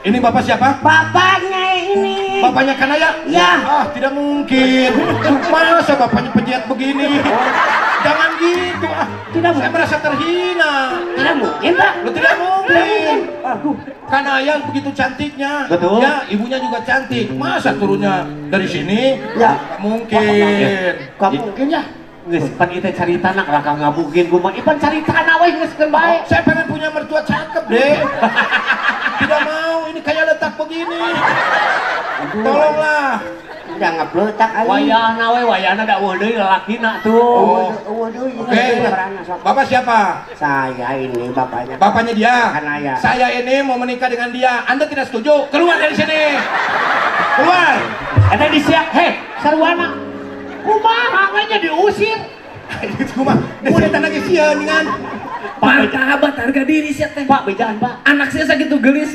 Ini bapak siapa? Bapaknya ini. Bapaknya Kanaya? Ya. Ah, tidak mungkin. Masa bapaknya pejiat begini? Jangan gitu. Ah, Tidak saya mungkin. merasa terhina. Tidak mungkin, Pak. Lo tidak mungkin. Aduh. Kanaya begitu cantiknya. Betul. Ya, ibunya juga cantik. Masa turunnya dari sini? Ya. Nggak mungkin. Gak mungkin ya. Geus pan ieu teh carita nak raka ngabugin gua mah. Ipan carita na we geus keun bae. Saya pengen punya mertua cakep deh. Tidak mau, ini kayak letak begini. Tolonglah. Jangan peletak aja. Wayahna we wayahna da eueuh deui lalakina tuh. Waduh, Oke, bapak siapa? Saya ini bapaknya. Bapaknya dia. Kanaya. Saya ini mau menikah dengan dia. Anda tidak setuju? Keluar dari sini. Keluar. Eta disiak, heh, sarwana. Kumaha nya diusir? Itu mah. Mau datang lagi sieun dengan. Martabat harga diri sia teh. Pak, bejaan, Pak. Anak saya sakitu gelis